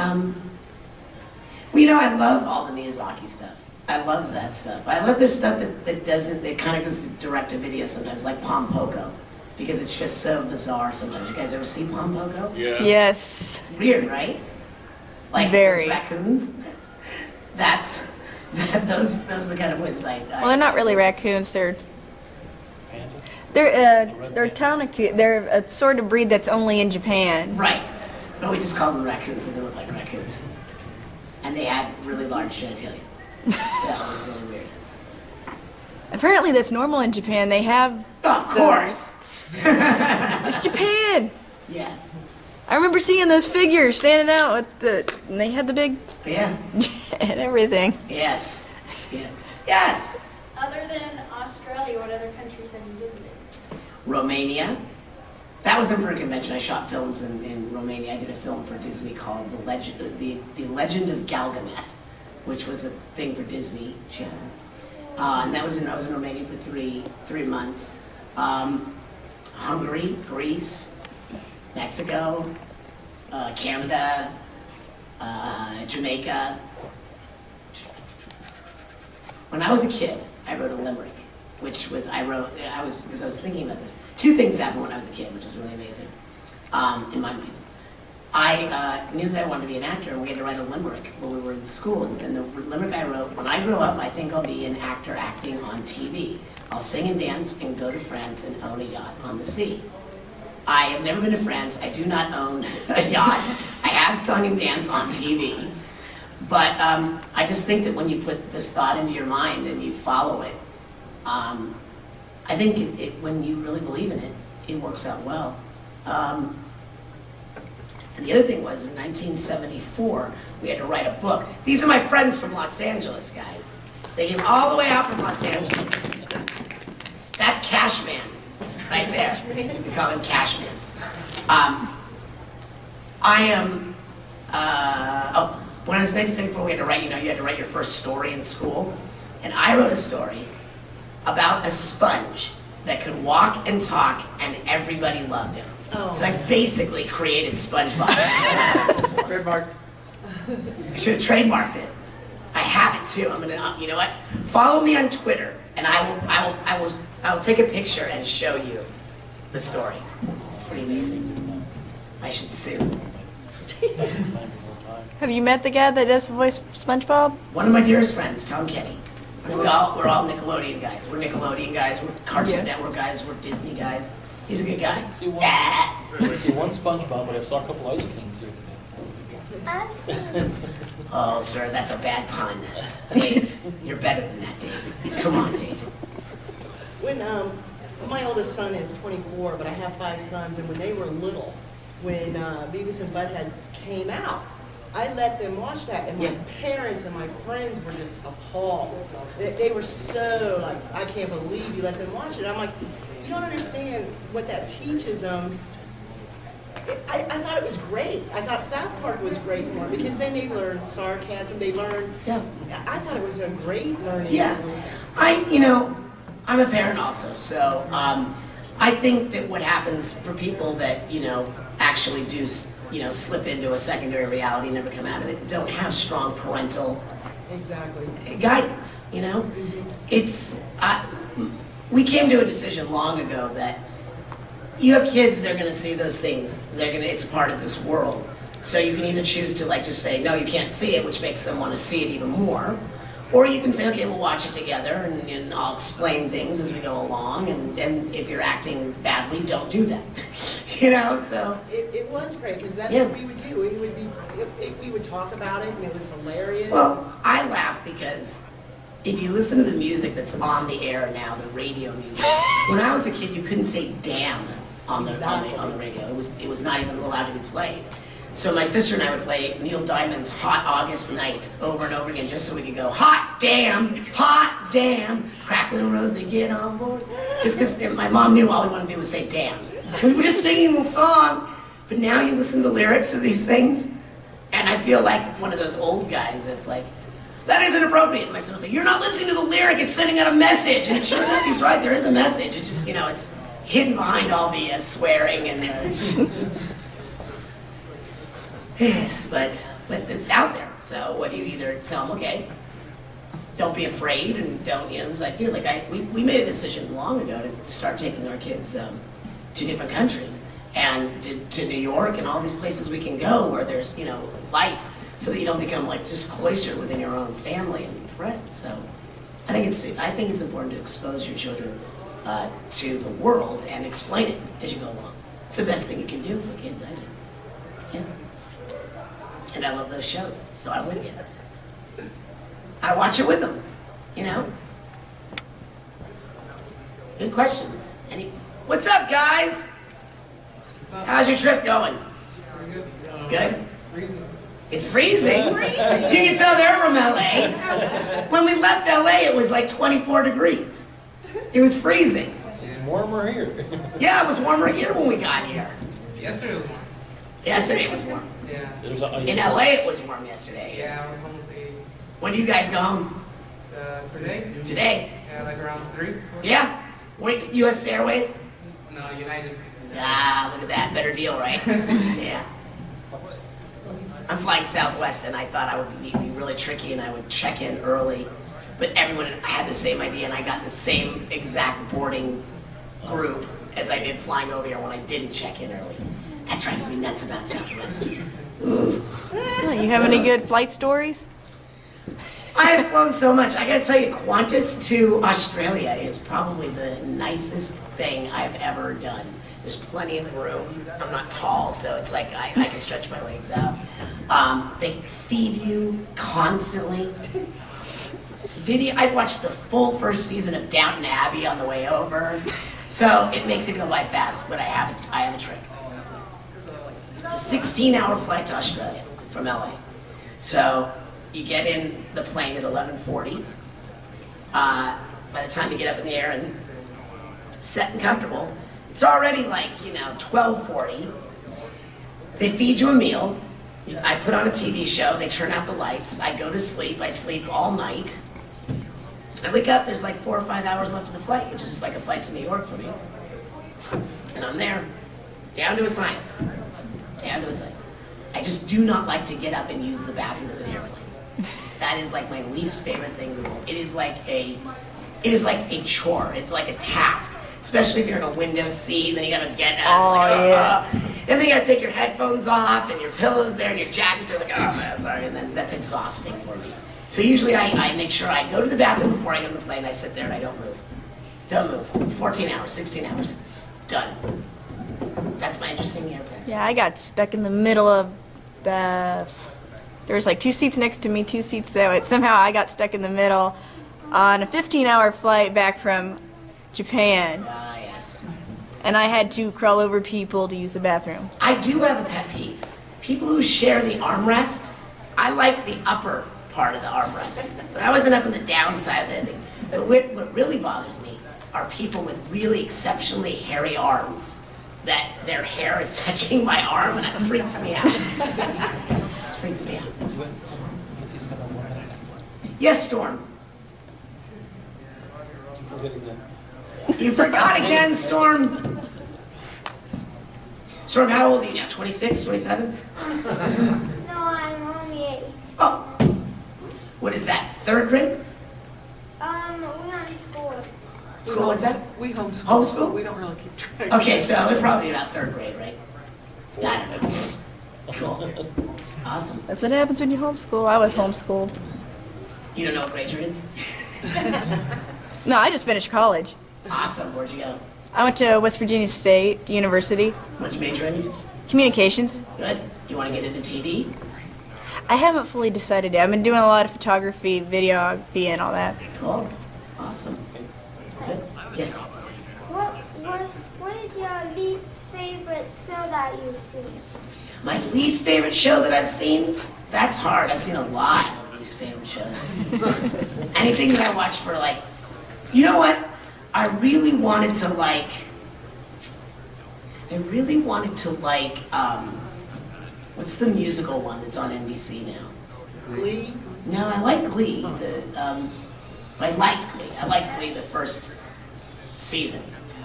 Speaker 3: Well, you know, I love all the Miyazaki stuff. I love that stuff. I love their stuff that kind of goes direct to video sometimes, like Pom Poko, because it's just so bizarre sometimes. You guys ever see Pom Poko?
Speaker 7: Yeah.
Speaker 1: Yes.
Speaker 3: It's weird, right? Like
Speaker 1: Very.
Speaker 3: those raccoons. Those are the kind of voices I
Speaker 1: Well, they're not really raccoons. They're Tanuki. They're a sort of breed that's only in Japan.
Speaker 3: Right. But we just call them raccoons because they look like raccoons. And they had really large genitalia. So that was really weird.
Speaker 1: Apparently, that's normal in Japan. They have.
Speaker 3: Of course.
Speaker 1: Japan.
Speaker 3: Yeah.
Speaker 1: I remember seeing those figures standing out and they had the big.
Speaker 3: Yeah.
Speaker 1: And everything.
Speaker 3: Yes. Yes. Yes.
Speaker 13: Other than Australia, what other countries have you visited?
Speaker 3: Romania. That was for a convention. I shot films in Romania. I did a film for Disney called The Legend of Galgameth, which was a thing for Disney Channel. And I was in Romania for three months. Hungary, Greece, Mexico, Canada, Jamaica. When I was a kid, I wrote a limerick, which was, because I was thinking about this. 2 things happened when I was a kid, which is really amazing, in my mind. I knew that I wanted to be an actor, and we had to write a limerick when we were in school. And the limerick I wrote, when I grow up, I think I'll be an actor acting on TV. I'll sing and dance and go to France and own a yacht on the sea. I have never been to France. I do not own a yacht. I have sung and danced on TV. But I just think that when you put this thought into your mind and you follow it, I think when you really believe in it, it works out well. And the other thing was, in 1974, we had to write a book. These are my friends from Los Angeles, guys. They came all the way out from Los Angeles. That's Cashman, right there. We call him Cashman. When I was 1974, we had to write, you had to write your first story in school. And I wrote a story about a sponge that could walk and talk, and everybody loved him. Oh. So I basically created SpongeBob.
Speaker 9: Trademarked.
Speaker 3: I should have trademarked it. I have it too. I'm gonna, you know what? Follow me on Twitter, and I will take a picture and show you the story. It's pretty amazing. I should sue.
Speaker 1: Have you met the guy that does the voice for SpongeBob?
Speaker 3: One of my dearest friends, Tom Kenny. We're all Nickelodeon guys. We're Nickelodeon guys. We're Cartoon Network guys. We're Disney guys. He's a good guy.
Speaker 7: See one SpongeBob, but I saw a couple ice creams here today.
Speaker 3: Oh, sir, that's a bad pun. Dave, you're better than that, Dave. Come on, Dave.
Speaker 14: When my oldest son is 24, but I have 5 sons, and when they were little, when Beavis and Butthead came out, I let them watch that, and my parents and my friends were just appalled. They were so like, I can't believe you let them watch it. I'm like, you don't understand what that teaches them. I thought it was great. I thought South Park was great for them because then they learned sarcasm. They learned. Yeah. I thought it was a great learning.
Speaker 3: Yeah. I'm a parent also, so I think that what happens for people that actually do slip into a secondary reality, never come out of it, don't have strong parental guidance. It's we came to a decision long ago that you have kids, they're going to see those things. It's a part of this world. So you can either choose to just say, no, you can't see it, which makes them want to see it even more. Or you can say, okay, we'll watch it together and I'll explain things as we go along. And if you're acting badly, don't do that. So.
Speaker 14: It was great because that's what we would do. We would talk about it and it was hilarious.
Speaker 3: Well, I laugh because if you listen to the music that's on the air now, the radio music, when I was a kid, you couldn't say damn on the radio. It was not even allowed to be played. So my sister and I would play Neil Diamond's Hot August Night over and over again just so we could go, hot damn, Cracklin' Rosie, get on board. Just because my mom knew all we wanted to do was say damn. We were just singing the song. But now you listen to the lyrics of these things, and I feel like one of those old guys that's like, that isn't appropriate. And my son will say, you're not listening to the lyric, it's sending out a message. And sure enough, he's right, there is a message. It's just, it's hidden behind all the swearing and yes, but it's out there. So what do you either tell them, okay, don't be afraid and don't, it's like, dude, we made a decision long ago to start taking our kids to different countries and to New York and all these places we can go where there's, life, so that you don't become just cloistered within your own family and friends. So I think it's important to expose your children to the world and explain it as you go along. It's the best thing you can do for kids, I think. Yeah. And I love those shows, so I'm with you. I watch it with them, Good questions. What's up, guys? How's your trip going? Good? It's freezing? You can tell they're from LA. When we left LA, it was 24 degrees. It was freezing.
Speaker 7: It's warmer here.
Speaker 3: Yeah, it was warmer here when we got here.
Speaker 4: Yesterday was warm.
Speaker 3: Yesterday was warm.
Speaker 4: Yeah.
Speaker 3: In LA, it was warm yesterday.
Speaker 4: Yeah, it was almost 80.
Speaker 3: When do you guys go home?
Speaker 4: Today?
Speaker 3: Today?
Speaker 4: Yeah, around 3.
Speaker 3: Yeah. Wait, US Airways?
Speaker 4: No, United.
Speaker 3: Ah, look at that. Better deal, right? Yeah. I'm flying Southwest, and I thought I would be really tricky, and I would check in early. But everyone had the same idea, and I got the same exact boarding group as I did flying over here when I didn't check in early. That drives me nuts about Southwest. Ooh.
Speaker 1: You have any good flight stories?
Speaker 3: I have flown so much. I gotta tell you, Qantas to Australia is probably the nicest thing I've ever done. There's plenty of room. I'm not tall, so it's like I can stretch my legs out. They feed you constantly. I watched the full first season of Downton Abbey on the way over, so it makes it go by fast. But I have a trick. It's a 16-hour flight to Australia from LA. So you get in the plane at 11:40. By the time you get up in the air and set and comfortable, it's already 12:40. They feed you a meal. I put on a TV show. They turn out the lights. I go to sleep. I sleep all night. I wake up, there's 4 or 5 hours left of the flight, which is just like a flight to New York for me. And I'm there, down to a science. Down to a science. I just do not like to get up and use the bathrooms in airplanes. That is my least favorite thing in the world. It is like a chore. It's like a task. Especially if you're in a window seat, then you gotta get out. And then you gotta take your headphones off and your pillows there and your jackets are like, oh, sorry, and then that's exhausting for me. So usually I make sure I go to the bathroom before I get on the plane, I sit there and I don't move. Don't move. 14 hours, 16 hours, done. That's my interesting airplane.
Speaker 1: Yeah, I got stuck in the middle of the. There was like 2 seats next to me, 2 seats that way. Somehow I got stuck in the middle on a 15-hour flight back from Japan.
Speaker 3: Ah, yes.
Speaker 1: And I had to crawl over people to use the bathroom.
Speaker 3: I do have a pet peeve. People who share the armrest, I like the upper part of the armrest. But I wasn't up on the downside of the thing. But what really bothers me are people with really exceptionally hairy arms that their hair is touching my arm and it freaks me out. This freaks me out. Yes, Storm. You forgot again, Storm. Storm, how old are you now? 26, 27?
Speaker 6: No, I'm only 8.
Speaker 3: Oh. What is that, 3rd grade?
Speaker 6: We're not in school.
Speaker 3: School, what's that?
Speaker 9: We homeschool.
Speaker 3: Homeschool?
Speaker 9: We don't really keep track.
Speaker 3: Okay, so it's probably about 3rd grade, right? Got it. Cool. Awesome.
Speaker 1: That's what happens when you homeschool. I was homeschooled.
Speaker 3: You don't know what grade you're in?
Speaker 1: No, I just finished college.
Speaker 3: Awesome. Where'd you go?
Speaker 1: I went to West Virginia State University.
Speaker 3: What'd you major in?
Speaker 1: Communications.
Speaker 3: Good. You want to get into TV?
Speaker 1: I haven't fully decided yet. I've been doing a lot of photography, videography, and all that.
Speaker 3: Cool. Awesome. Good. Yes.
Speaker 6: What is your least favorite show that you've seen?
Speaker 3: My least favorite show that I've seen? That's hard. I've seen a lot of least favorite shows. Anything that I watch for like, you know what? I really wanted to like, what's the musical one that's on NBC now?
Speaker 14: Glee?
Speaker 3: No, I like Glee. I like Glee. I like Glee the first season.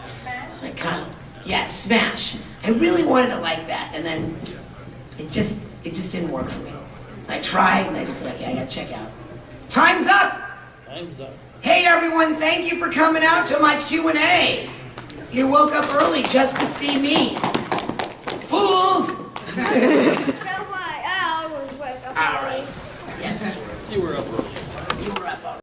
Speaker 6: Smash?
Speaker 3: Yes, Smash. I really wanted to like that, and then it just didn't work for me. I tried, and I just said, okay, I gotta check out. Time's up!
Speaker 7: Time's up.
Speaker 3: Hey everyone, thank you for coming out to my Q&A. You woke up early just to see me. Fools!